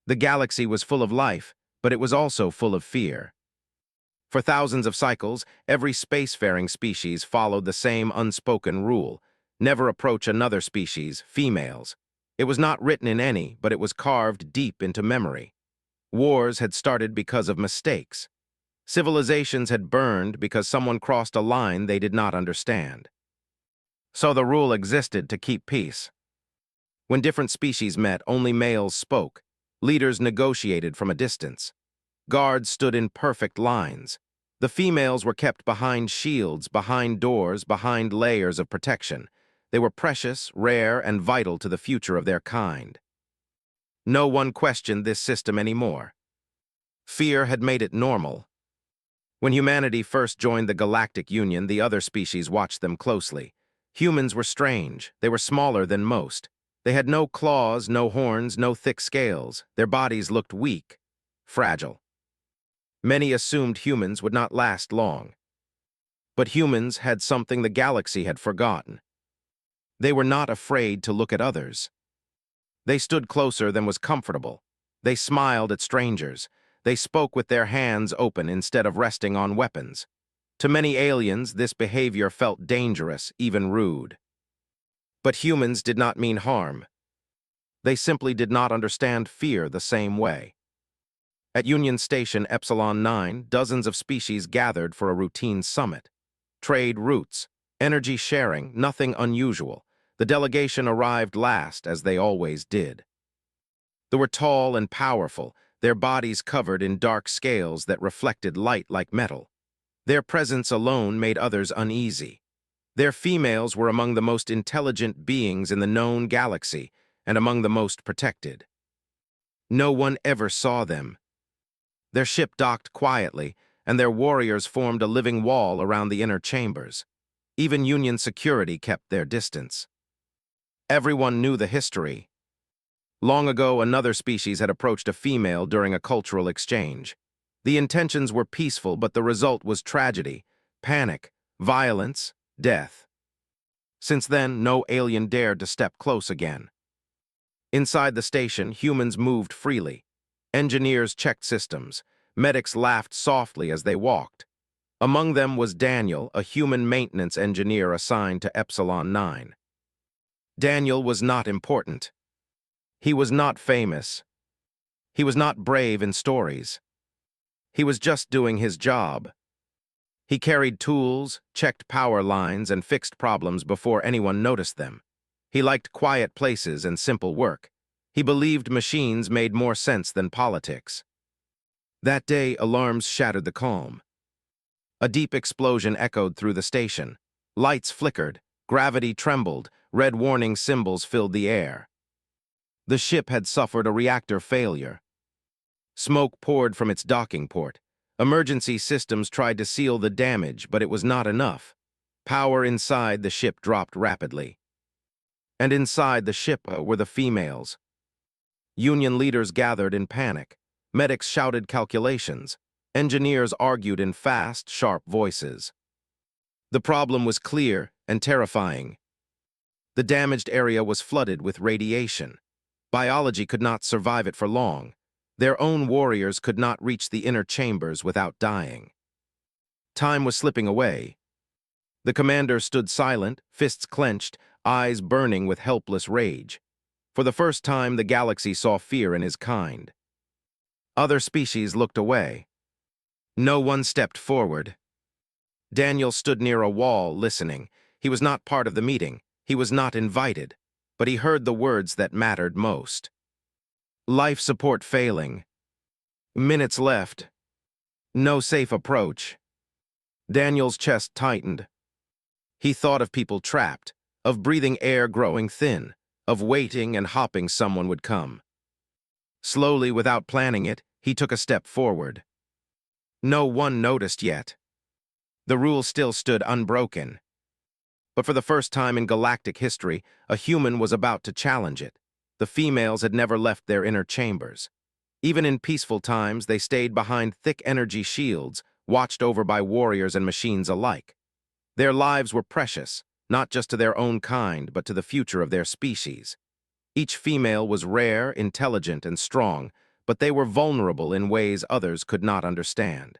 The galaxy was full of life, but it was also full of fear. For thousands of cycles, every spacefaring species followed the same unspoken rule: never approach another species, females. It was not written in any, but it was carved deep into memory. Wars had started because of mistakes. Civilizations had burned because someone crossed a line they did not understand. So the rule existed to keep peace. When different species met, only males spoke. Leaders negotiated from a distance. Guards stood in perfect lines. The females were kept behind shields, behind doors, behind layers of protection. They were precious, rare, and vital to the future of their kind. No one questioned this system anymore. Fear had made it normal. When humanity first joined the Galactic Union, the other species watched them closely. Humans were strange. They were smaller than most. They had no claws, no horns, no thick scales. Their bodies looked weak, fragile. Many assumed humans would not last long. But humans had something the galaxy had forgotten. They were not afraid to look at others. They stood closer than was comfortable. They smiled at strangers. They spoke with their hands open instead of resting on weapons. To many aliens, this behavior felt dangerous, even rude. But humans did not mean harm. They simply did not understand fear the same way. At Union Station Epsilon 9, dozens of species gathered for a routine summit. Trade routes, energy sharing, nothing unusual. The delegation arrived last, as they always did. They were tall and powerful, their bodies covered in dark scales that reflected light like metal. Their presence alone made others uneasy. Their females were among the most intelligent beings in the known galaxy and among the most protected. No one ever saw them. Their ship docked quietly, and their warriors formed a living wall around the inner chambers. Even Union security kept their distance. Everyone knew the history. Long ago, another species had approached a female during a cultural exchange. The intentions were peaceful, but the result was tragedy, panic, violence, death. Since then, no alien dared to step close again. Inside the station, humans moved freely. Engineers checked systems. Medics laughed softly as they walked. Among them was Daniel, a human maintenance engineer assigned to Epsilon 9. Daniel was not important. He was not famous. He was not brave in stories. He was just doing his job. He carried tools, checked power lines, and fixed problems before anyone noticed them. He liked quiet places and simple work. He believed machines made more sense than politics. That day, alarms shattered the calm. A deep explosion echoed through the station. Lights flickered, gravity trembled, red warning symbols filled the air. The ship had suffered a reactor failure. Smoke poured from its docking port. Emergency systems tried to seal the damage, but it was not enough. Power inside the ship dropped rapidly. And inside the ship were the females. Union leaders gathered in panic. Medics shouted calculations. Engineers argued in fast, sharp voices. The problem was clear and terrifying. The damaged area was flooded with radiation. Biology could not survive it for long. Their own warriors could not reach the inner chambers without dying. Time was slipping away. The commander stood silent, fists clenched, eyes burning with helpless rage. For the first time, the galaxy saw fear in his kind. Other species looked away. No one stepped forward. Daniel stood near a wall, listening. He was not part of the meeting. He was not invited. But he heard the words that mattered most. Life support failing. Minutes left. No safe approach. Daniel's chest tightened. He thought of people trapped, of breathing air growing thin, of waiting and hoping someone would come. Slowly, without planning it, he took a step forward. No one noticed yet. The rule still stood unbroken. But for the first time in galactic history, a human was about to challenge it. The females had never left their inner chambers. Even in peaceful times, they stayed behind thick energy shields, watched over by warriors and machines alike. Their lives were precious, not just to their own kind, but to the future of their species. Each female was rare, intelligent, and strong, but they were vulnerable in ways others could not understand.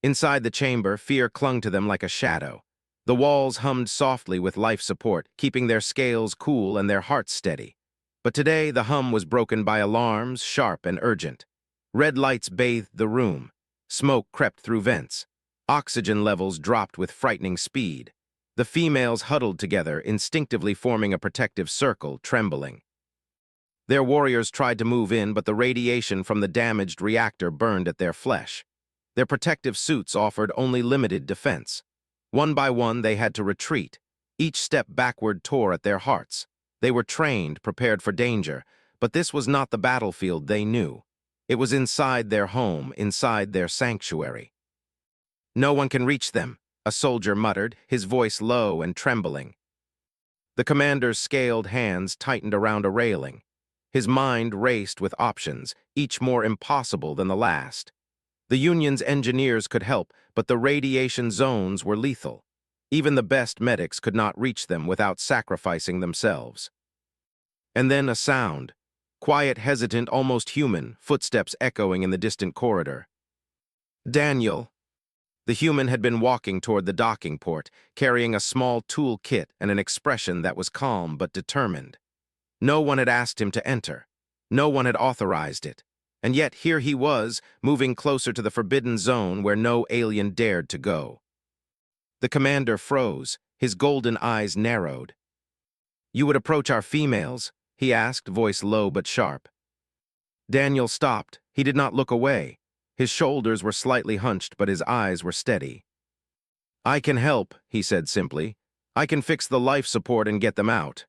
Inside the chamber, fear clung to them like a shadow. The walls hummed softly with life support, keeping their scales cool and their hearts steady. But today, the hum was broken by alarms, sharp and urgent. Red lights bathed the room. Smoke crept through vents. Oxygen levels dropped with frightening speed. The females huddled together, instinctively forming a protective circle, trembling. Their warriors tried to move in, but the radiation from the damaged reactor burned at their flesh. Their protective suits offered only limited defense. One by one, they had to retreat. Each step backward tore at their hearts. They were trained, prepared for danger, but this was not the battlefield they knew. It was inside their home, inside their sanctuary. "No one can reach them," a soldier muttered, his voice low and trembling. The commander's scaled hands tightened around a railing. His mind raced with options, each more impossible than the last. The Union's engineers could help, but the radiation zones were lethal. Even the best medics could not reach them without sacrificing themselves. And then a sound. Quiet, hesitant, almost human, footsteps echoing in the distant corridor. Daniel. The human had been walking toward the docking port, carrying a small tool kit and an expression that was calm but determined. No one had asked him to enter. No one had authorized it. And yet here he was, moving closer to the forbidden zone where no alien dared to go. The commander froze, his golden eyes narrowed. "You would approach our females?" he asked, voice low but sharp. Daniel stopped. He did not look away. His shoulders were slightly hunched, but his eyes were steady. "I can help," he said simply. "I can fix the life support and get them out."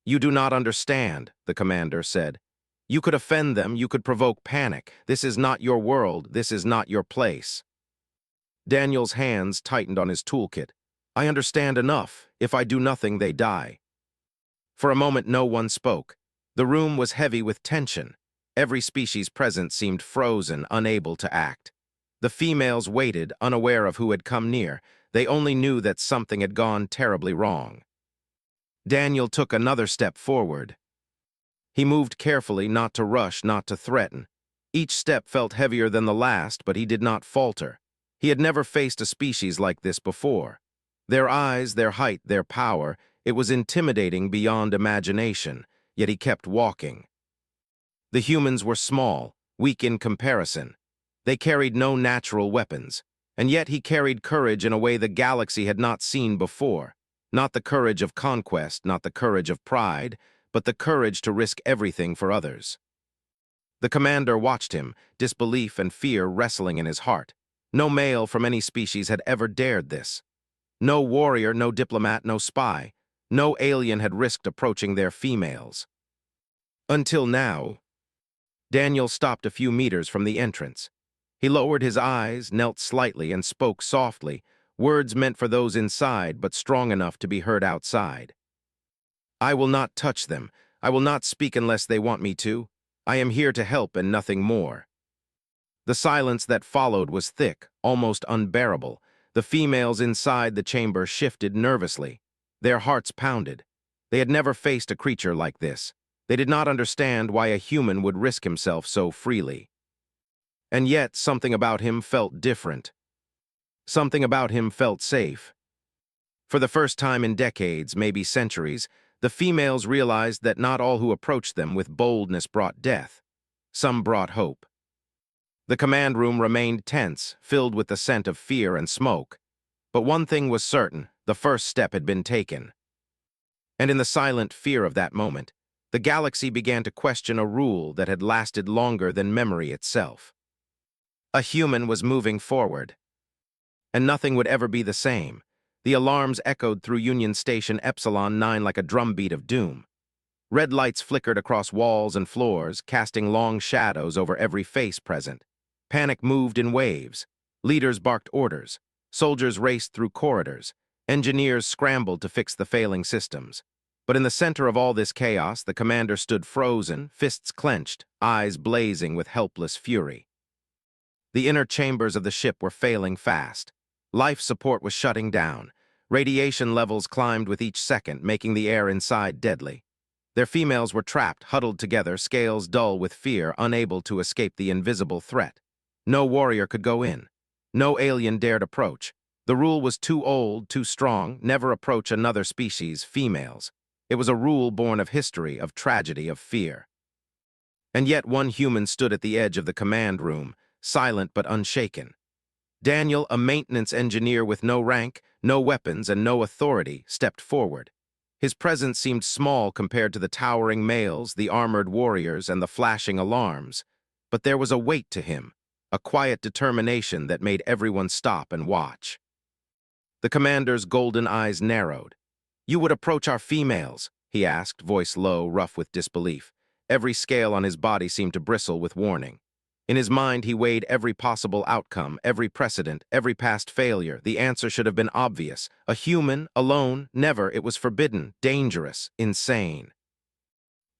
"You do not understand," the commander said. "You could offend them, you could provoke panic. This is not your world, this is not your place." Daniel's hands tightened on his toolkit. "I understand enough. If I do nothing, they die." For a moment, no one spoke. The room was heavy with tension. Every species present seemed frozen, unable to act. The females waited, unaware of who had come near. They only knew that something had gone terribly wrong. Daniel took another step forward. He moved carefully, not to rush, not to threaten. Each step felt heavier than the last, but he did not falter. He had never faced a species like this before. Their eyes, their height, their power, it was intimidating beyond imagination, yet he kept walking. The humans were small, weak in comparison. They carried no natural weapons, and yet he carried courage in a way the galaxy had not seen before. Not the courage of conquest, not the courage of pride, but the courage to risk everything for others. The commander watched him, disbelief and fear wrestling in his heart. No male from any species had ever dared this. No warrior, no diplomat, no spy. No alien had risked approaching their females. Until now. Daniel stopped a few meters from the entrance. He lowered his eyes, knelt slightly, and spoke softly, words meant for those inside but strong enough to be heard outside. "I will not touch them. I will not speak unless they want me to. I am here to help and nothing more." The silence that followed was thick, almost unbearable. The females inside the chamber shifted nervously. Their hearts pounded. They had never faced a creature like this. They did not understand why a human would risk himself so freely. And yet, something about him felt different. Something about him felt safe. For the first time in decades, maybe centuries, the females realized that not all who approached them with boldness brought death. Some brought hope. The command room remained tense, filled with the scent of fear and smoke. But one thing was certain, the first step had been taken. And in the silent fear of that moment, the galaxy began to question a rule that had lasted longer than memory itself. A human was moving forward. And nothing would ever be the same. The alarms echoed through Union Station Epsilon 9 like a drumbeat of doom. Red lights flickered across walls and floors, casting long shadows over every face present. Panic moved in waves. Leaders barked orders. Soldiers raced through corridors. Engineers scrambled to fix the failing systems. But in the center of all this chaos, the commander stood frozen, fists clenched, eyes blazing with helpless fury. The inner chambers of the ship were failing fast. Life support was shutting down. Radiation levels climbed with each second, making the air inside deadly. Their females were trapped, huddled together, scales dull with fear, unable to escape the invisible threat. No warrior could go in. No alien dared approach. The rule was too old, too strong, never approach another species, females. It was a rule born of history, of tragedy, of fear. And yet one human stood at the edge of the command room, silent but unshaken. Daniel, a maintenance engineer with no rank, no weapons, and no authority, stepped forward. His presence seemed small compared to the towering males, the armored warriors, and the flashing alarms. But there was a weight to him, a quiet determination that made everyone stop and watch. The commander's golden eyes narrowed. "You would approach our females?" he asked, voice low, rough with disbelief. Every scale on his body seemed to bristle with warning. In his mind, he weighed every possible outcome, every precedent, every past failure. The answer should have been obvious. A human, alone, never. It was forbidden, dangerous, insane.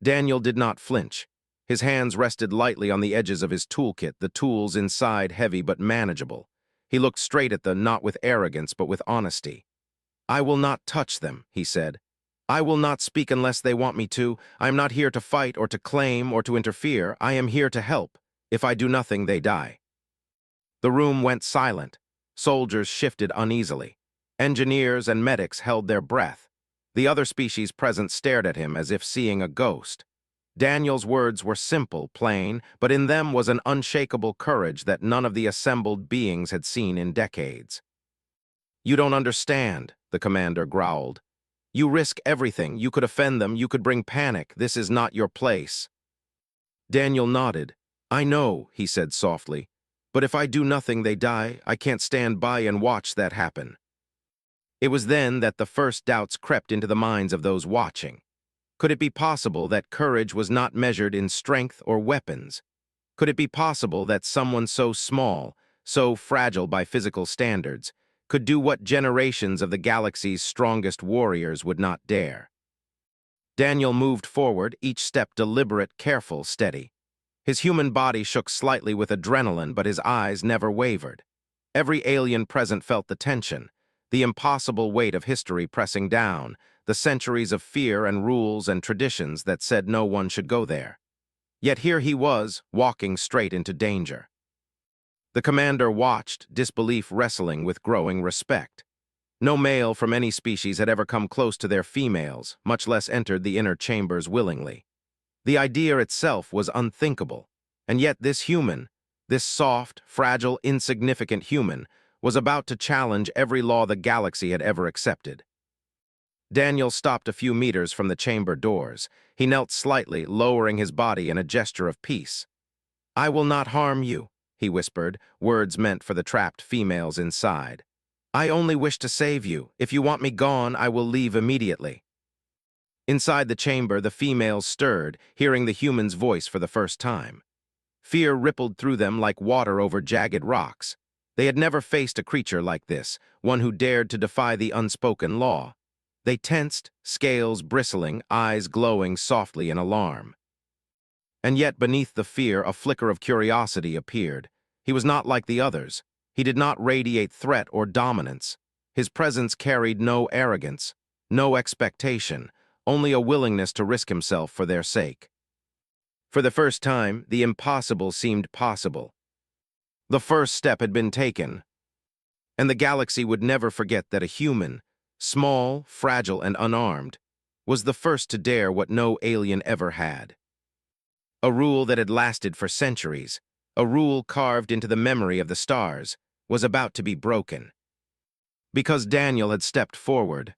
Daniel did not flinch. His hands rested lightly on the edges of his toolkit, the tools inside heavy but manageable. He looked straight at them, not with arrogance, but with honesty. "I will not touch them," he said. "I will not speak unless they want me to. I am not here to fight or to claim or to interfere. I am here to help. If I do nothing, they die." The room went silent. Soldiers shifted uneasily. Engineers and medics held their breath. The other species present stared at him as if seeing a ghost. Daniel's words were simple, plain, but in them was an unshakable courage that none of the assembled beings had seen in decades. "You don't understand," the commander growled. "You risk everything. You could offend them. You could bring panic. This is not your place." Daniel nodded. "I know," he said softly. "But if I do nothing, they die. I can't stand by and watch that happen." It was then that the first doubts crept into the minds of those watching. Could it be possible that courage was not measured in strength or weapons? Could it be possible that someone so small, so fragile by physical standards, could do what generations of the galaxy's strongest warriors would not dare? Daniel moved forward, each step deliberate, careful, steady. His human body shook slightly with adrenaline, but his eyes never wavered. Every alien present felt the tension, the impossible weight of history pressing down, the centuries of fear and rules and traditions that said no one should go there. Yet here he was, walking straight into danger. The commander watched, disbelief wrestling with growing respect. No male from any species had ever come close to their females, much less entered the inner chambers willingly. The idea itself was unthinkable, and yet this human, this soft, fragile, insignificant human, was about to challenge every law the galaxy had ever accepted. Daniel stopped a few meters from the chamber doors. He knelt slightly, lowering his body in a gesture of peace. "I will not harm you," he whispered, words meant for the trapped females inside. "I only wish to save you. If you want me gone, I will leave immediately." Inside the chamber, the females stirred, hearing the human's voice for the first time. Fear rippled through them like water over jagged rocks. They had never faced a creature like this, one who dared to defy the unspoken law. They tensed, scales bristling, eyes glowing softly in alarm. And yet beneath the fear, a flicker of curiosity appeared. He was not like the others. He did not radiate threat or dominance. His presence carried no arrogance, no expectation, only a willingness to risk himself for their sake. For the first time, the impossible seemed possible. The first step had been taken, and the galaxy would never forget that a human, small, fragile, and unarmed, was the first to dare what no alien ever had. A rule that had lasted for centuries, a rule carved into the memory of the stars, was about to be broken. Because Daniel had stepped forward,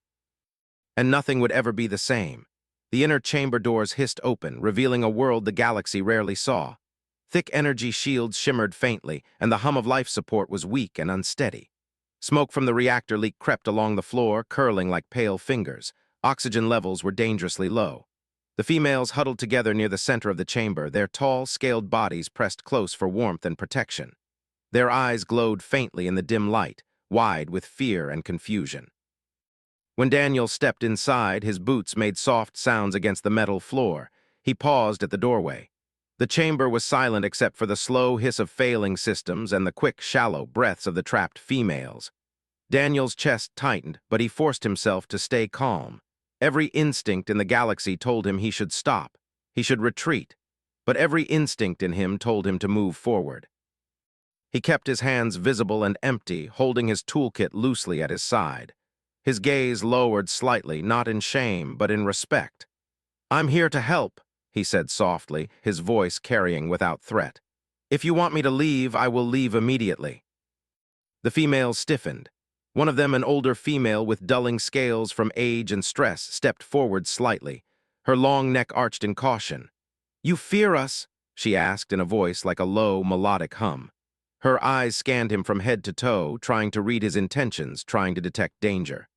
and nothing would ever be the same. The inner chamber doors hissed open, revealing a world the galaxy rarely saw. Thick energy shields shimmered faintly, and the hum of life support was weak and unsteady. Smoke from the reactor leak crept along the floor, curling like pale fingers. Oxygen levels were dangerously low. The females huddled together near the center of the chamber, their tall, scaled bodies pressed close for warmth and protection. Their eyes glowed faintly in the dim light, wide with fear and confusion. When Daniel stepped inside, his boots made soft sounds against the metal floor. He paused at the doorway. The chamber was silent except for the slow hiss of failing systems and the quick, shallow breaths of the trapped females. Daniel's chest tightened, but he forced himself to stay calm. Every instinct in the galaxy told him he should stop, he should retreat, but every instinct in him told him to move forward. He kept his hands visible and empty, holding his toolkit loosely at his side. His gaze lowered slightly, not in shame, but in respect. "I'm here to help," he said softly, his voice carrying without threat. "If you want me to leave, I will leave immediately." The females stiffened. One of them, an older female with dulling scales from age and stress, stepped forward slightly, her long neck arched in caution. "You fear us?" she asked in a voice like a low, melodic hum. Her eyes scanned him from head to toe, trying to read his intentions, trying to detect danger.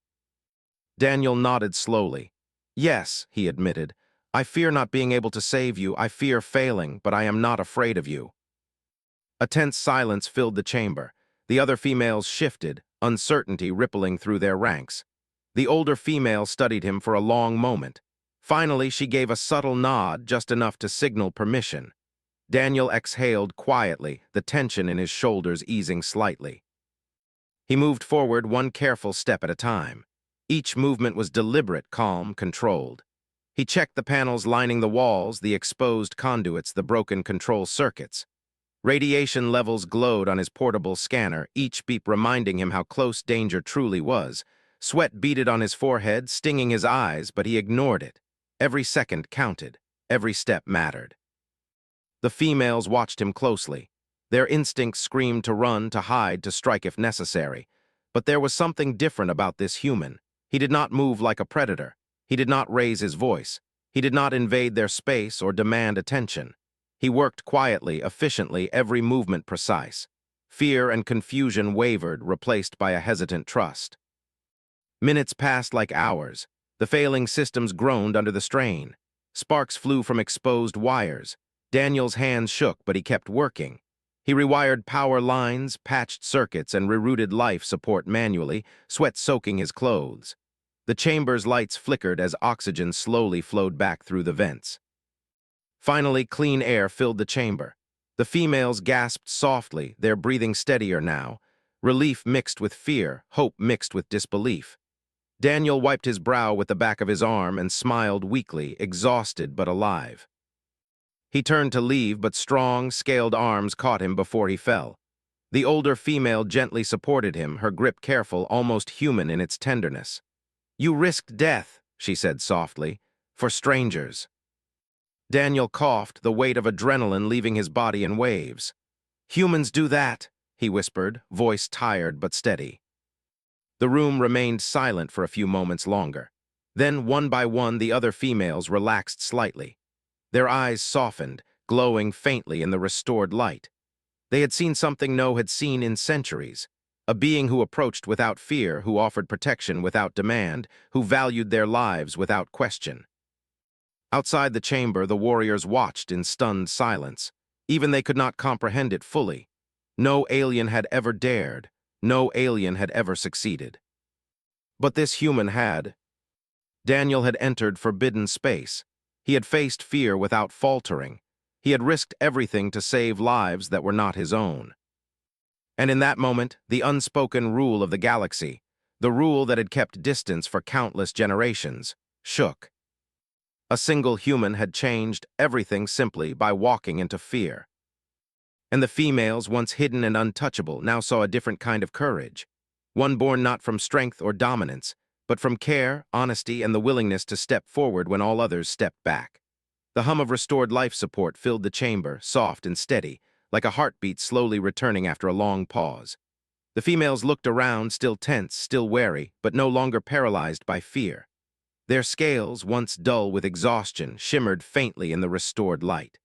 Daniel nodded slowly. "Yes," he admitted. "I fear not being able to save you. I fear failing, but I am not afraid of you." A tense silence filled the chamber. The other females shifted, uncertainty rippling through their ranks. The older female studied him for a long moment. Finally, she gave a subtle nod, just enough to signal permission. Daniel exhaled quietly, the tension in his shoulders easing slightly. He moved forward one careful step at a time. Each movement was deliberate, calm, controlled. He checked the panels lining the walls, the exposed conduits, the broken control circuits. Radiation levels glowed on his portable scanner, each beep reminding him how close danger truly was. Sweat beaded on his forehead, stinging his eyes, but he ignored it. Every second counted. Every step mattered. The females watched him closely. Their instincts screamed to run, to hide, to strike if necessary. But there was something different about this human. He did not move like a predator. He did not raise his voice. He did not invade their space or demand attention. He worked quietly, efficiently, every movement precise. Fear and confusion wavered, replaced by a hesitant trust. Minutes passed like hours. The failing systems groaned under the strain. Sparks flew from exposed wires. Daniel's hands shook, but he kept working. He rewired power lines, patched circuits, and rerouted life support manually, sweat soaking his clothes. The chamber's lights flickered as oxygen slowly flowed back through the vents. Finally, clean air filled the chamber. The females gasped softly, their breathing steadier now. Relief mixed with fear, hope mixed with disbelief. Daniel wiped his brow with the back of his arm and smiled weakly, exhausted but alive. He turned to leave, but strong, scaled arms caught him before he fell. The older female gently supported him, her grip careful, almost human in its tenderness. "You risked death," she said softly, "for strangers." Daniel coughed, the weight of adrenaline leaving his body in waves. "Humans do that," he whispered, voice tired but steady. The room remained silent for a few moments longer. Then, one by one, the other females relaxed slightly. Their eyes softened, glowing faintly in the restored light. They had seen something no had seen in centuries. A being who approached without fear, who offered protection without demand, who valued their lives without question. Outside the chamber, the warriors watched in stunned silence. Even they could not comprehend it fully. No alien had ever dared. No alien had ever succeeded. But this human had. Daniel had entered forbidden space. He had faced fear without faltering. He had risked everything to save lives that were not his own. And in that moment, the unspoken rule of the galaxy, the rule that had kept distance for countless generations, shook. A single human had changed everything simply by walking into fear. And the females, once hidden and untouchable, now saw a different kind of courage. One born not from strength or dominance, but from care, honesty, and the willingness to step forward when all others stepped back. The hum of restored life support filled the chamber, soft and steady, like a heartbeat slowly returning after a long pause. The females looked around, still tense, still wary, but no longer paralyzed by fear. Their scales, once dull with exhaustion, shimmered faintly in the restored light.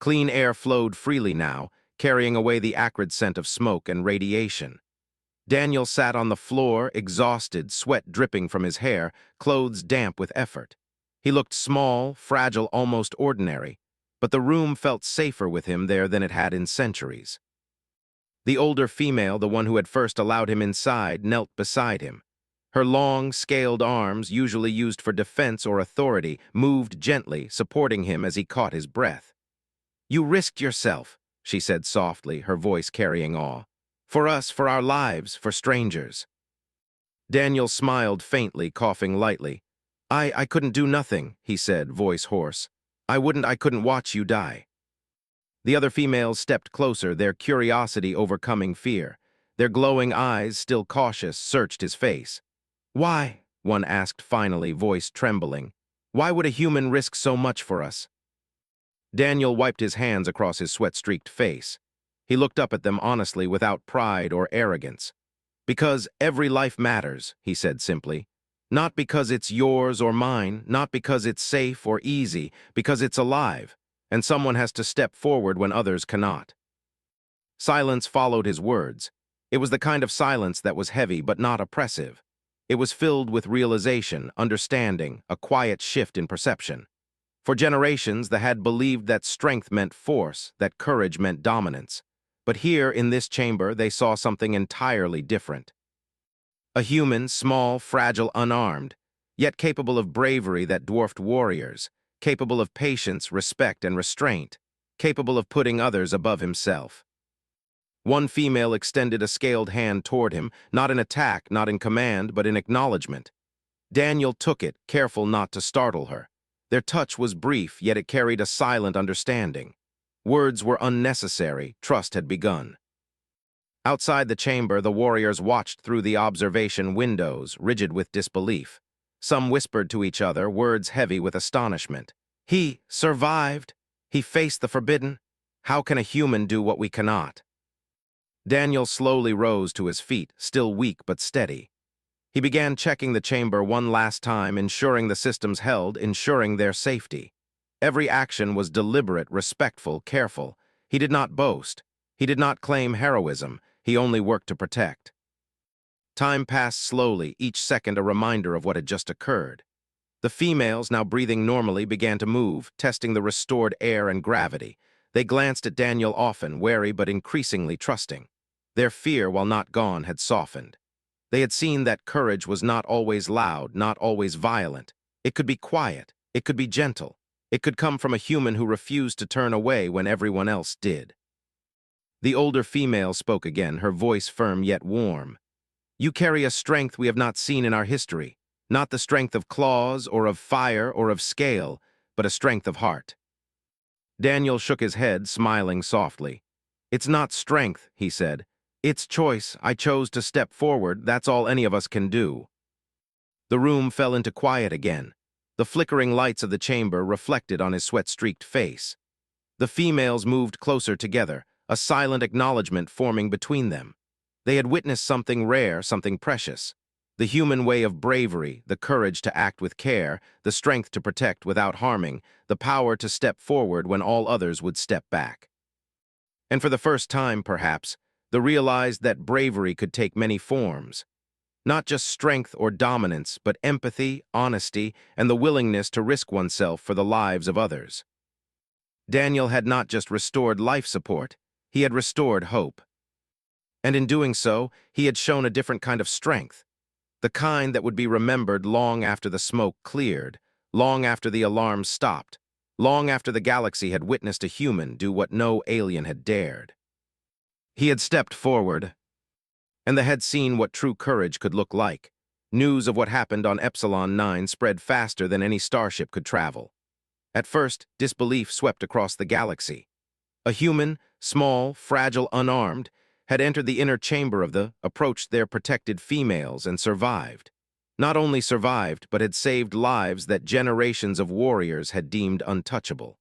Clean air flowed freely now, carrying away the acrid scent of smoke and radiation. Daniel sat on the floor, exhausted, sweat dripping from his hair, clothes damp with effort. He looked small, fragile, almost ordinary, but the room felt safer with him there than it had in centuries. The older female, the one who had first allowed him inside, knelt beside him. Her long, scaled arms, usually used for defense or authority, moved gently, supporting him as he caught his breath. "You risked yourself," she said softly, her voice carrying awe. "For us, for our lives, for strangers." Daniel smiled faintly, coughing lightly. I couldn't do nothing, he said, voice hoarse. I couldn't watch you die. The other females stepped closer, their curiosity overcoming fear. Their glowing eyes, still cautious, searched his face. Why? One asked finally, voice trembling. Why would a human risk so much for us? Daniel wiped his hands across his sweat-streaked face. He looked up at them honestly, without pride or arrogance. Because every life matters, he said simply. Not because it's yours or mine, not because it's safe or easy, because it's alive, and someone has to step forward when others cannot. Silence followed his words. It was the kind of silence that was heavy but not oppressive. It was filled with realization, understanding, a quiet shift in perception. For generations, the had believed that strength meant force, that courage meant dominance. But here, in this chamber, they saw something entirely different. A human, small, fragile, unarmed, yet capable of bravery that dwarfed warriors, capable of patience, respect, and restraint, capable of putting others above himself. One female extended a scaled hand toward him, not in attack, not in command, but in acknowledgement. Daniel took it, careful not to startle her. Their touch was brief, yet it carried a silent understanding. Words were unnecessary, trust had begun. Outside the chamber, the warriors watched through the observation windows, rigid with disbelief. Some whispered to each other, words heavy with astonishment. He survived. He faced the forbidden. How can a human do what we cannot? Daniel slowly rose to his feet, still weak but steady. He began checking the chamber one last time, ensuring the systems held, ensuring their safety. Every action was deliberate, respectful, careful. He did not boast. He did not claim heroism. He only worked to protect. Time passed slowly, each second a reminder of what had just occurred. The females, now breathing normally, began to move, testing the restored air and gravity. They glanced at Daniel often, wary but increasingly trusting. Their fear, while not gone, had softened. They had seen that courage was not always loud, not always violent. It could be quiet. It could be gentle. It could come from a human who refused to turn away when everyone else did. The older female spoke again, her voice firm yet warm. You carry a strength we have not seen in our history, not the strength of claws or of fire or of scale, but a strength of heart. Daniel shook his head, smiling softly. It's not strength, he said. It's choice. I chose to step forward. That's all any of us can do. The room fell into quiet again. The flickering lights of the chamber reflected on his sweat-streaked face. The females moved closer together, a silent acknowledgement forming between them. They had witnessed something rare, something precious. The human way of bravery, the courage to act with care, the strength to protect without harming, the power to step forward when all others would step back. And for the first time, perhaps, they realized that bravery could take many forms. Not just strength or dominance, but empathy, honesty, and the willingness to risk oneself for the lives of others. Daniel had not just restored life support, he had restored hope. And in doing so, he had shown a different kind of strength, the kind that would be remembered long after the smoke cleared, long after the alarms stopped, long after the galaxy had witnessed a human do what no alien had dared. He had stepped forward, and they had seen what true courage could look like. News of what happened on Epsilon 9 spread faster than any starship could travel. At first, disbelief swept across the galaxy. A human, small, fragile, unarmed, had entered the inner chamber of approached their protected females and survived. Not only survived, but had saved lives that generations of warriors had deemed untouchable.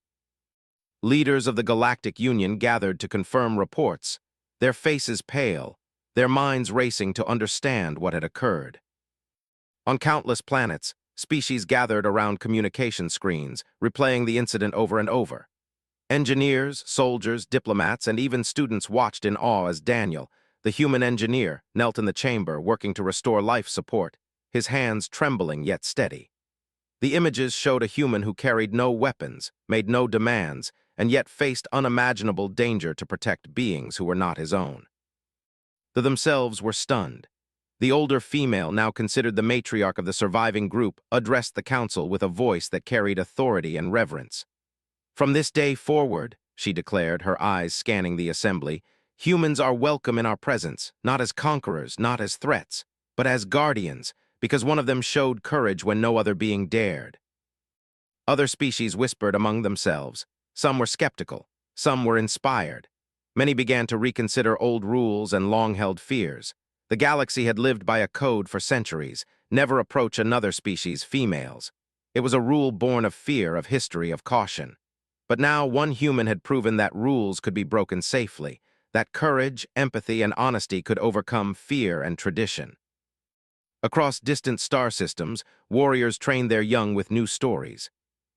Leaders of the Galactic Union gathered to confirm reports, their faces pale, their minds racing to understand what had occurred. On countless planets, species gathered around communication screens, replaying the incident over and over. Engineers, soldiers, diplomats, and even students watched in awe as Daniel, the human engineer, knelt in the chamber, working to restore life support, his hands trembling yet steady. The images showed a human who carried no weapons, made no demands, and yet faced unimaginable danger to protect beings who were not his own. They themselves were stunned. The older female, now considered the matriarch of the surviving group, addressed the council with a voice that carried authority and reverence. From this day forward, she declared, her eyes scanning the assembly, humans are welcome in our presence, not as conquerors, not as threats, but as guardians, because one of them showed courage when no other being dared. Other species whispered among themselves. Some were skeptical, some were inspired. Many began to reconsider old rules and long-held fears. The galaxy had lived by a code for centuries: never approach another species' females. It was a rule born of fear, of history, of caution. But now one human had proven that rules could be broken safely, that courage, empathy, and honesty could overcome fear and tradition. Across distant star systems, warriors trained their young with new stories.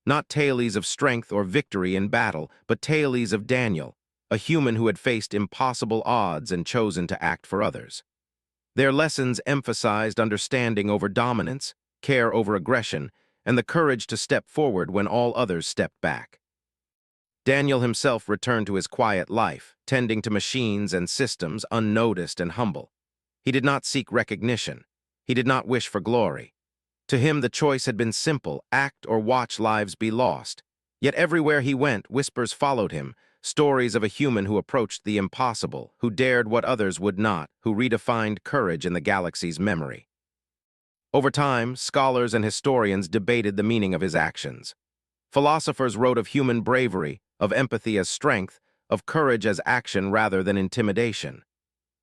Not tales of strength or victory in battle, but tales of Daniel, a human who had faced impossible odds and chosen to act for others. Their lessons emphasized understanding over dominance, care over aggression, and the courage to step forward when all others stepped back. Daniel himself returned to his quiet life, tending to machines and systems, unnoticed and humble. He did not seek recognition. He did not wish for glory. To him, the choice had been simple: act or watch lives be lost. Yet everywhere he went, whispers followed him, stories of a human who approached the impossible, who dared what others would not, who redefined courage in the galaxy's memory. Over time, scholars and historians debated the meaning of his actions. Philosophers wrote of human bravery, of empathy as strength, of courage as action rather than intimidation.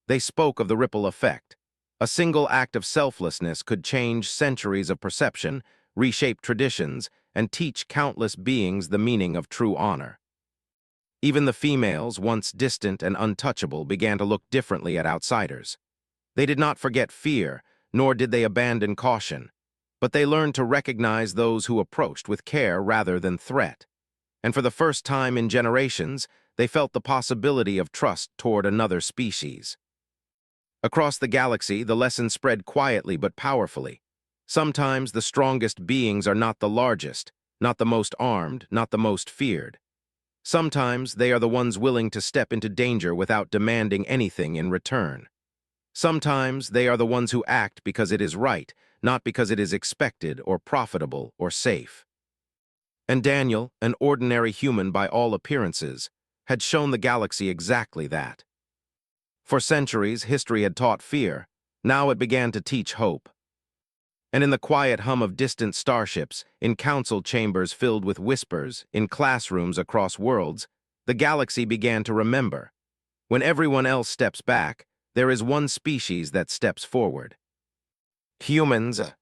They spoke of the ripple effect. A single act of selflessness could change centuries of perception, reshape traditions, and teach countless beings the meaning of true honor. Even the females, once distant and untouchable, began to look differently at outsiders. They did not forget fear, nor did they abandon caution, but they learned to recognize those who approached with care rather than threat. And for the first time in generations, they felt the possibility of trust toward another species. Across the galaxy, the lesson spread quietly but powerfully. Sometimes the strongest beings are not the largest, not the most armed, not the most feared. Sometimes they are the ones willing to step into danger without demanding anything in return. Sometimes they are the ones who act because it is right, not because it is expected or profitable or safe. And Daniel, an ordinary human by all appearances, had shown the galaxy exactly that. For centuries, history had taught fear. Now it began to teach hope. And in the quiet hum of distant starships, in council chambers filled with whispers, in classrooms across worlds, the galaxy began to remember. When everyone else steps back, there is one species that steps forward. Humans.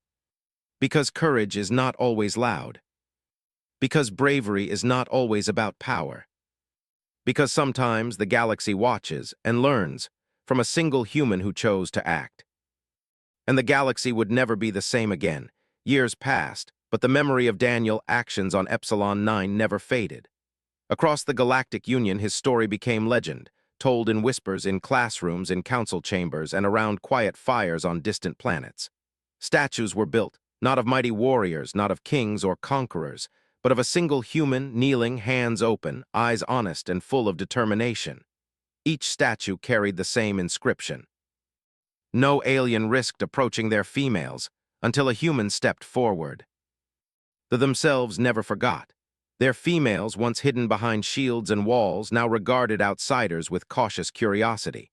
Because courage is not always loud. Because bravery is not always about power. Because sometimes the galaxy watches and learns from a single human who chose to act. And the galaxy would never be the same again. Years passed, but the memory of Daniel's actions on Epsilon 9 never faded. Across the Galactic Union, his story became legend, told in whispers in classrooms, in council chambers, and around quiet fires on distant planets. Statues were built, not of mighty warriors, not of kings or conquerors, but of a single human, kneeling, hands open, eyes honest and full of determination. Each statue carried the same inscription. No alien risked approaching their females until a human stepped forward. They themselves never forgot. Their females, once hidden behind shields and walls, now regarded outsiders with cautious curiosity.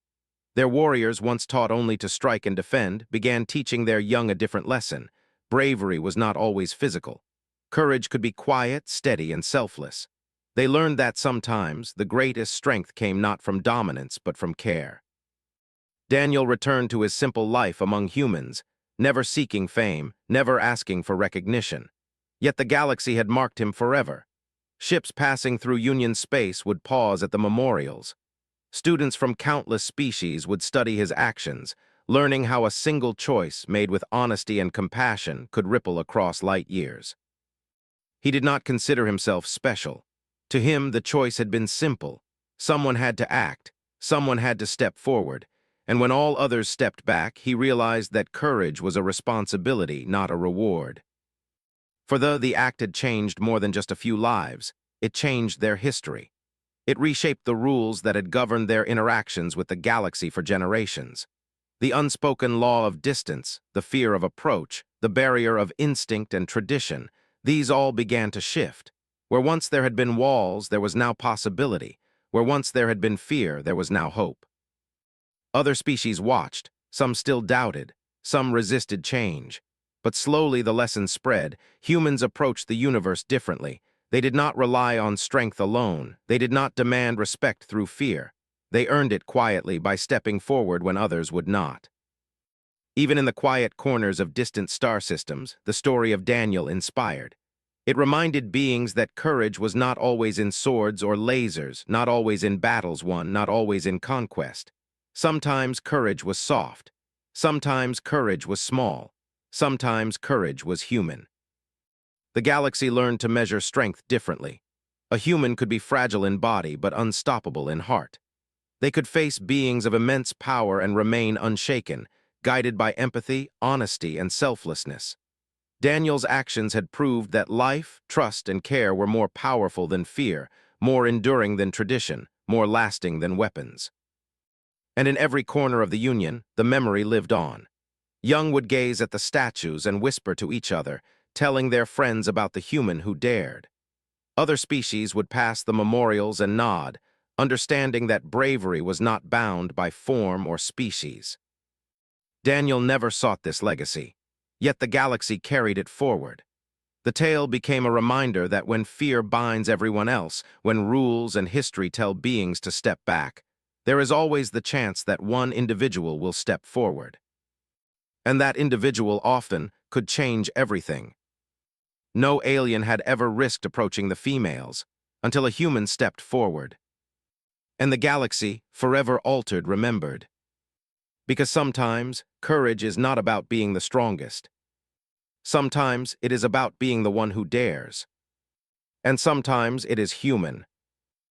Their warriors, once taught only to strike and defend, began teaching their young a different lesson. Bravery was not always physical. Courage could be quiet, steady, and selfless. They learned that sometimes the greatest strength came not from dominance but from care. Daniel returned to his simple life among humans, never seeking fame, never asking for recognition. Yet the galaxy had marked him forever. Ships passing through Union space would pause at the memorials. Students from countless species would study his actions, learning how a single choice made with honesty and compassion could ripple across light years. He did not consider himself special. To him, the choice had been simple. Someone had to act, someone had to step forward, and when all others stepped back, he realized that courage was a responsibility, not a reward. For though the act had changed more than just a few lives, it changed their history. It reshaped the rules that had governed their interactions with the galaxy for generations. The unspoken law of distance, the fear of approach, the barrier of instinct and tradition, these all began to shift. Where once there had been walls, there was now possibility. Where once there had been fear, there was now hope. Other species watched, some still doubted, some resisted change. But slowly the lesson spread. Humans approached the universe differently. They did not rely on strength alone. They did not demand respect through fear. They earned it quietly by stepping forward when others would not. Even in the quiet corners of distant star systems, the story of Daniel inspired. It reminded beings that courage was not always in swords or lasers, not always in battles won, not always in conquest. Sometimes courage was soft. Sometimes courage was small. Sometimes courage was human. The galaxy learned to measure strength differently. A human could be fragile in body but unstoppable in heart. They could face beings of immense power and remain unshaken, guided by empathy, honesty, and selflessness. Daniel's actions had proved that life, trust, and care were more powerful than fear, more enduring than tradition, more lasting than weapons. And in every corner of the Union, the memory lived on. Young would gaze at the statues and whisper to each other, telling their friends about the human who dared. Other species would pass the memorials and nod, understanding that bravery was not bound by form or species. Daniel never sought this legacy, yet the galaxy carried it forward. The tale became a reminder that when fear binds everyone else, when rules and history tell beings to step back, there is always the chance that one individual will step forward. And that individual often could change everything. No alien had ever risked approaching the females until a human stepped forward. And the galaxy, forever altered, remembered. Because sometimes, courage is not about being the strongest. Sometimes it is about being the one who dares. And sometimes it is human,